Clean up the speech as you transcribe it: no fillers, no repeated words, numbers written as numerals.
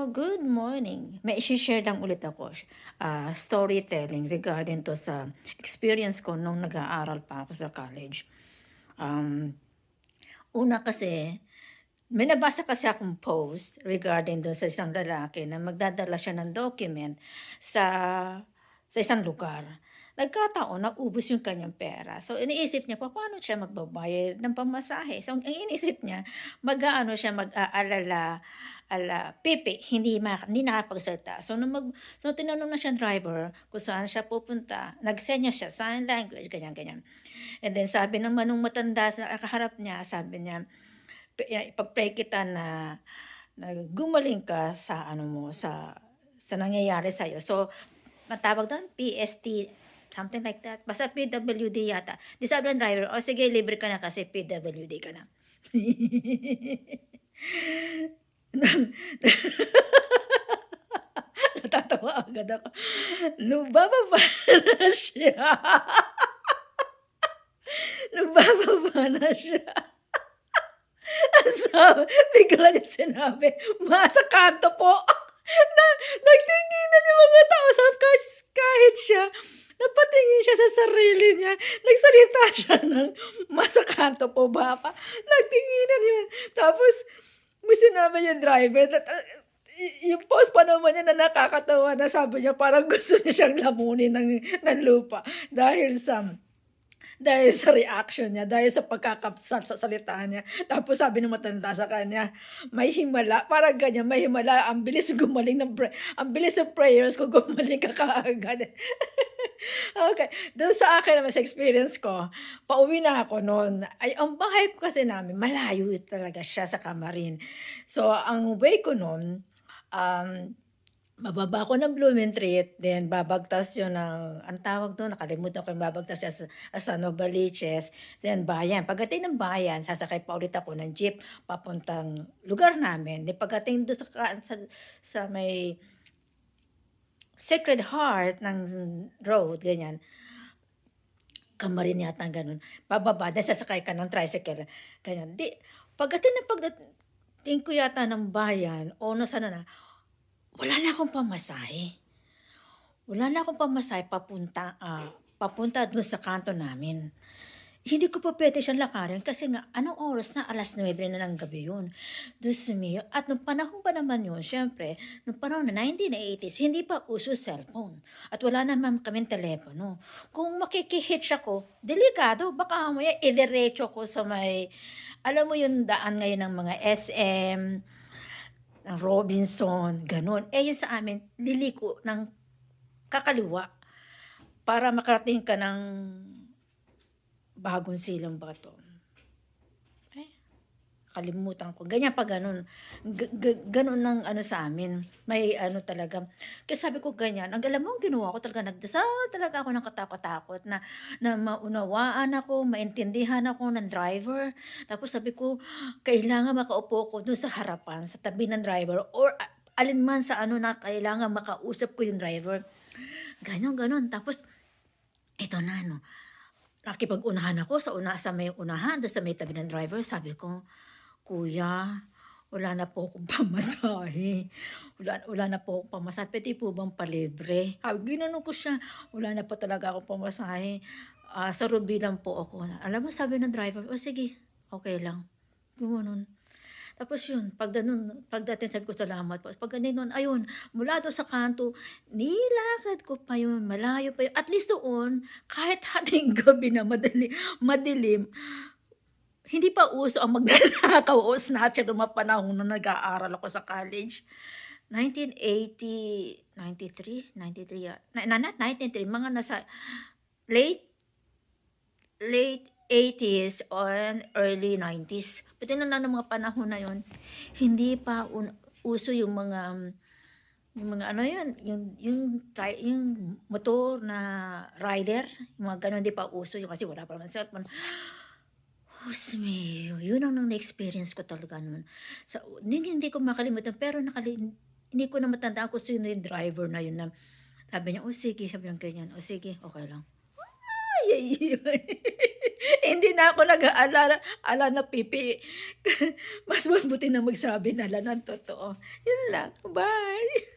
good morning. May i-share lang ulit ako, storytelling regarding to sa experience ko nung nag-aaral pa ako sa college. Um, Una kasi, may nabasa kasi akong post regarding doon sa isang lalaki na magdadala siya ng document sa sa isang lugar. Nagkataon naubos yung kanyang pera. So iniisip niya paano siya magbabayad ng pamasahe. So ang iniisip niya, mag-aano siya, mag-aalala pipi, hindi nakapagsalita. So tinanong na siya driver kung saan siya pupunta. Nag-send siya sign language, ganyan, ganyan. And then sabi ng manong matanda sa kaharap niya, sabi niya, ipag-pray kita na gumaling ka sa ano mo, sa nangyayari sa'yo. So, matawag doon, PST, something like that. Basta PWD yata. Di sabi ng driver, o sige, libre ka na kasi PWD ka na. Natatawa agad ako. Nung bababa na siya. Nung bababa na siya. Ang sabi, bigla niya sinabi, "Masa kanto po." Na nagtinginan yung mga tao sa kahit siya, napatingin siya sa sarili niya, nagsalita siya ng, "Masa kanto po ba pa?" Nagtinginan yun. Tapos, may sinabi yung driver na, yung post pa naman niya na nakakatawa na sabi niya parang gusto niya siyang lamunin ng lupa dahil sa reaction niya, dahil sa sa salita niya. Tapos sabi ng matanda sa kanya, "May himala," parang ganyan, "May himala, ang bilis gumaling ang bilis ng prayers ko, gumaling ka kaagad." Okay, do'n sa akin naman sa experience ko, pauwi na ako no'n. Ay ang bahay ko kasi namin malayo talaga siya sa Camarin. So ang way ko no'n, um bababa ako ng Blumentritt, then babagtas yun ng anong tawag dun, nakalimutan ko yung babagtas siya sa Novaliches, then Bayan. Pagdating ng Bayan, sasakay pa ulit ako ng jeep papuntang lugar namin. Then pagdating dun sa may Sacred Heart ng road, ganyan, Camarin yata gano'n, bababa then sasakay ka ng tricycle, ganyan. Pagdating ko yata ng Bayan o nasaan na, wala na akong pamasahe. Wala na akong pamasahe papunta dun sa kanto namin. Hindi ko pa puwede siyang lakarin kasi nga anong oras na, 9:00 na ng gabi yun. Diyos mio, at nung panahon pa naman yun siyempre, nung panahon na 1980s hindi pa uso cellphone at wala naman kaming telepono. Kung makiki-hitch ako, delikado baka mamaya idiretso ko sa may alam mo yung daan ngayon ng mga SM, ng Robinson, gano'n. Eh, yun sa amin liliko ng kakaliwa para makarating ka ng Bagong Silang ba 'to? Eh, nakalimutan ko. Ganyan pa gano'n. Gano'n ang ano sa amin, may ano talaga. Kaya sabi ko ganyan, ang alam mo ang ginawa ko talaga nagdasal talaga ako ng katakot-takot na maunawaan ako, maintindihan ako ng driver. Tapos sabi ko, kailangan makaupo ko do'n sa harapan, sa tabi ng driver or alinman sa ano na kailangan makausap ko yung driver. Gano'n, gano'n. Tapos eto na 'no, nakikipag-unahan ako sa may unahan, do'n sa may tabi ng driver. Sabi ko, "Kuya, wala na po akong pamasahe. Wala na po akong pamasahe, puwede po bang palibre?" Ginanon ko siya, "Wala na po talaga akong pamasahe, sa Ruby lang po ako." Alam mo sabi ng driver, "O sige, okey lang." Gumanon. Tapos yun, pagdating sabi ko, "Salamat po." Pagdating nun ayun, mula dun sa kanto, nilakad ko pa yun, malayo pa yun. At least doon, kahit hating gabi na madilim, hindi pa uso ang magnanakaw o snatcher nung mga panahon na nag-aaral ako sa college. 1980, 93, 93 not 93, mga nasa late late 80s or early 90s. Buti na lang nung mga panahon na yun, hindi pa uso yung mga ano yun, yung motor na rider, yung mga gano'n, hindi pa uso yun kasi wala pa naman cellphone. Diyos mio, yun ang na-experience ko talaga nun. Hindi ko makalimutan pero hindi ko na matandaan kung sino yung driver na yun na sabi niya, "O sige," sabi niyang ganyan, "O sige, okey lang." ay, ay. Hindi na ako nag-aalala ala na pipi. Mas mabuti na magsabi na lang ng totoo. Yun lang, bye.